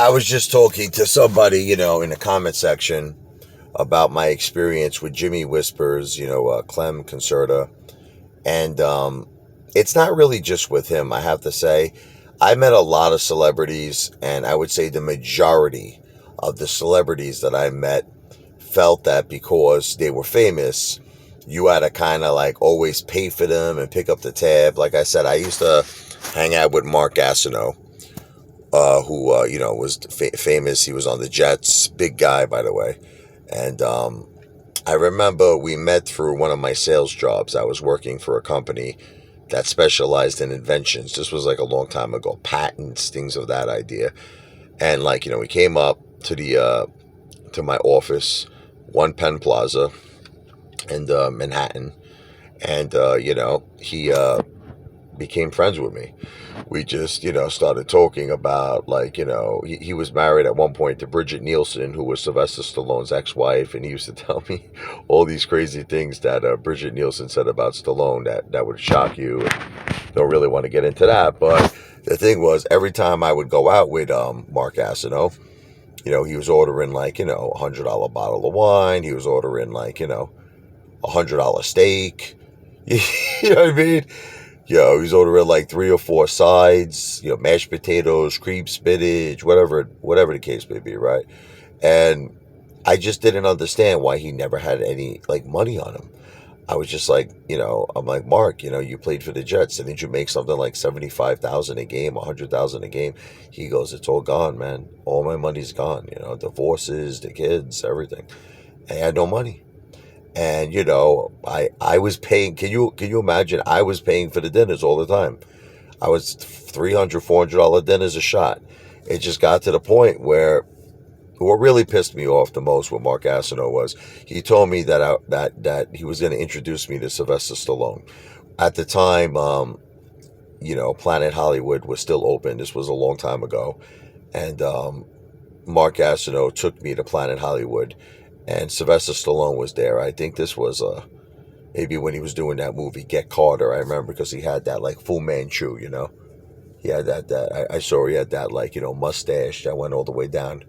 I was just talking to somebody, in the comment section about my experience with Jimmy Whispers, Clem Concerta. And it's not really just with him, I have to say. I met a lot of celebrities, and I would say the majority of the celebrities that I met felt that because they were famous, you had to kind of like always pay for them and pick up the tab. Like I said, I used to hang out with Mark Gastineau, who was famous. He was on the Jets, big guy, by the way. And I remember we met through one of my sales jobs. I was working for a company that specialized in inventions. This was like a long time ago, patents, things of that idea. And like we came up to the to my office, One Penn Plaza, in Manhattan, and he became friends with me. We just, started talking about, like, he was married at one point to Bridget Nielsen, who was Sylvester Stallone's ex-wife, and he used to tell me all these crazy things that Bridget Nielsen said about Stallone that would shock you. Don't really want to get into that, but the thing was, every time I would go out with Mark Gastineau, he was ordering, like, $100 bottle of wine. He was ordering, like, $100 steak. You know what I mean? He's ordering like 3 or 4 sides, mashed potatoes, cream spinach, whatever the case may be, right? And I just didn't understand why he never had any like money on him. I was just like, I'm like, Mark, you played for the Jets, and didn't you make something like 75,000 a game, 100,000 a game? He goes, it's all gone, man. All my money's gone. Divorces, the kids, everything. I had no money. And I was paying. Can you imagine? I was paying for the dinners all the time. I was $300, $400 dinners a shot. It just got to the point where what really pissed me off the most with Mark Gastineau was he told me that he was going to introduce me to Sylvester Stallone. At the time, Planet Hollywood was still open. This was a long time ago, and Mark Gastineau took me to Planet Hollywood. And Sylvester Stallone was there. I think this was maybe when he was doing that movie Get Carter. I remember because he had that like Fu Manchu, He had that I saw he had that like mustache that went all the way down,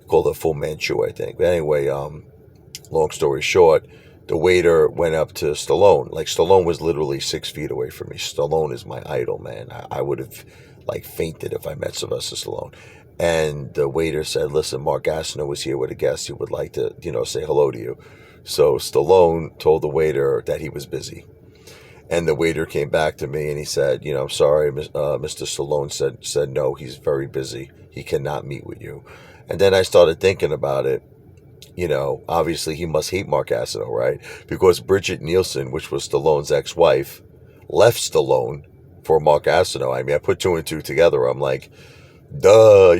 called it Fu Manchu, I think. But anyway, long story short, the waiter went up to Stallone. Like Stallone was literally 6 feet away from me. Stallone is my idol, man. I would have like fainted if I met Sylvester Stallone. And the waiter said, listen, Mark Gastineau was here with a guest. He would like to, say hello to you. So Stallone told the waiter that he was busy. And the waiter came back to me and he said, I'm sorry, Mr. Stallone said no, he's very busy. He cannot meet with you. And then I started thinking about it. Obviously he must hate Mark Gastineau, right? Because Bridget Nielsen, which was Stallone's ex-wife, left Stallone for Mark Gastineau. I mean, I put two and two together. I'm like, duh,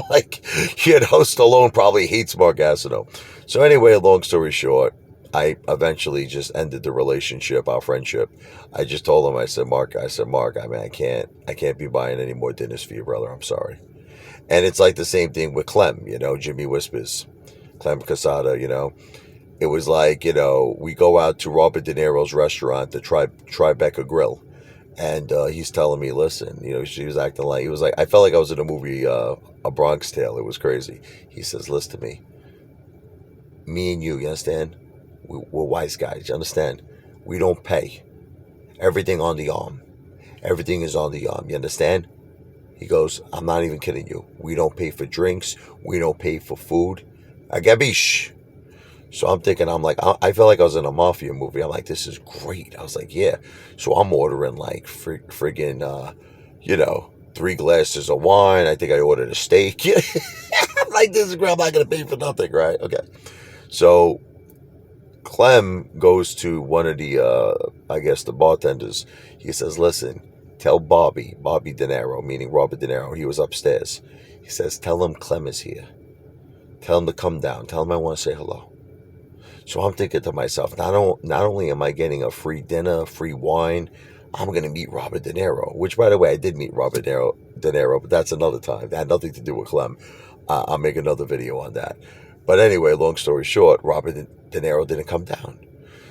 like, Stallone probably hates Mark Gastineau. So anyway, long story short, I eventually just ended the relationship, our friendship. I just told him, I said, Mark, I mean, I can't be buying any more dinners for you, brother. I'm sorry. And it's like the same thing with Clem, Jimmy Whispers, Clem Casada, It was like, we go out to Robert De Niro's restaurant, the Tribeca Grill. And he's telling me, listen, she was acting like, he was like, I felt like I was in a movie, A Bronx Tale. It was crazy. He says, listen to me. Me and you understand? We're wise guys, you understand? We don't pay. Everything on the arm. Everything is on the arm, you understand? He goes, I'm not even kidding you. We don't pay for drinks. We don't pay for food. Agabish. So I'm thinking, I felt like I was in a mafia movie. I'm like, this is great. I was like, yeah. So I'm ordering like friggin', 3 glasses of wine. I think I ordered a steak. I'm like, this is great. I'm not going to pay for nothing, right? Okay. So Clem goes to one of the, the bartenders. He says, listen, tell Bobby De Niro, meaning Robert De Niro. He was upstairs. He says, tell him Clem is here. Tell him to come down. Tell him I want to say hello. So I'm thinking to myself, not only am I getting a free dinner, free wine, I'm going to meet Robert De Niro, which, by the way, I did meet Robert De Niro, but that's another time. That had nothing to do with Clem. I'll make another video on that. But anyway, long story short, Robert De Niro didn't come down.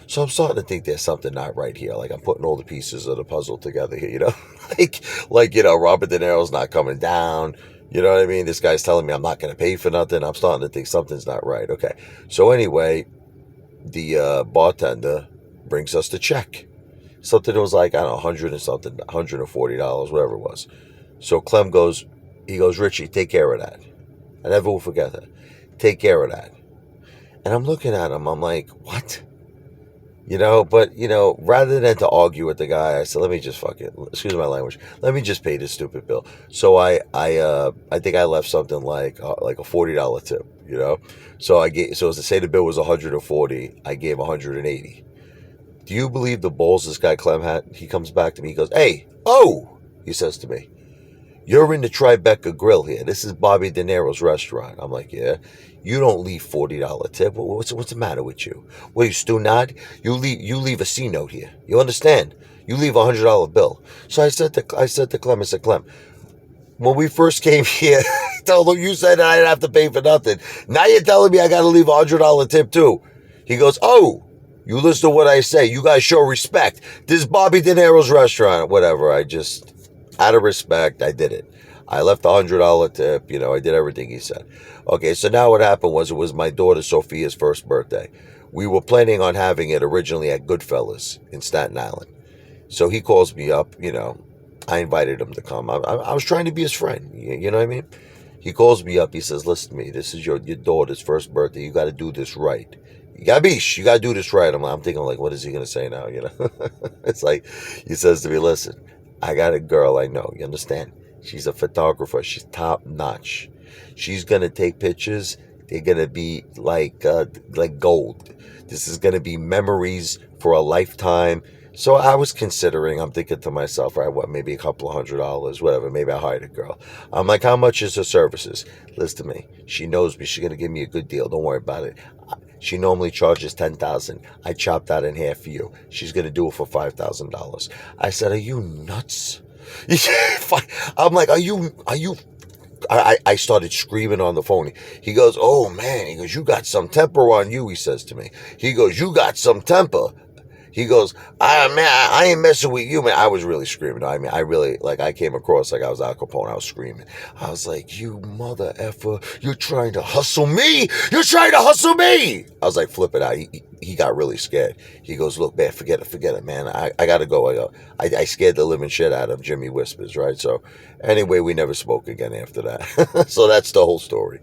So I'm starting to think there's something not right here. Like, I'm putting all the pieces of the puzzle together here, like, Robert De Niro's not coming down. You know what I mean? This guy's telling me I'm not going to pay for nothing. I'm starting to think something's not right. Okay. So anyway, the bartender brings us the check. Something that was like, I don't know, 100 and something, $140, whatever it was. So Clem goes, he goes, Richie, take care of that. I never will forget that. Take care of that. And I'm looking at him. I'm like, what? But rather than to argue with the guy, I said, let me just fuck it. Excuse my language. Let me just pay this stupid bill. So I think I left something like a $40 tip. So as to say the bill was 140, I gave 180. Do you believe the balls this guy Clem had? He comes back to me. He goes, "Hey, oh," he says to me, "you're in the Tribeca Grill here. This is Bobby De Niro's restaurant." I'm like, "Yeah." "You don't leave $40 tip. What's the matter with you? What are you, Stu Nod? You leave a C note here. You understand? You leave $100 bill." So I said to Clem, I said, "Clem, when we first came here, I told him you said I didn't have to pay for nothing. Now you're telling me I got to leave $100 tip too." He goes, "Oh, you listen to what I say. You guys show respect. This is Bobby De Niro's restaurant." Whatever. Out of respect, I did it. I left $100 tip. I did everything he said. Okay, so now what happened was it was my daughter Sophia's first birthday. We were planning on having it originally at Goodfellas in Staten Island. So he calls me up. I invited him to come. I was trying to be his friend. You know what I mean? He calls me up. He says, "Listen to me. This is your daughter's first birthday. You got to do this right. You got to do this right." I'm thinking, like, what is he going to say now? It's like, he says to me, "Listen, I got a girl I know. You understand? She's a photographer. She's top notch. She's going to take pictures. They're going to be like gold. This is going to be memories for a lifetime." So I was considering, I'm thinking to myself, all right, what, maybe a couple of $100, whatever. Maybe I hired a girl. I'm like, "How much is her services?" "Listen to me. She knows me. She's going to give me a good deal. Don't worry about it. She normally charges $10,000. I chopped that in half for you. She's going to do it for $5,000. I said, "Are you nuts?" I'm like, are you, I started screaming on the phone. He goes, "Oh man," he goes, "you got some temper on you," he says to me. He goes, "You got some temper." He goes, I ain't messing with you, man." I was really screaming. I mean, I really, I came across like I was Al Capone. I was screaming. I was like, "You mother effer, you're trying to hustle me? You're trying to hustle me!" I was like, flip it out. He got really scared. He goes, "Look, man, forget it, man. I got to go. I scared the living shit out of Jimmy Whispers, right?" So anyway, we never spoke again after that. So that's the whole story.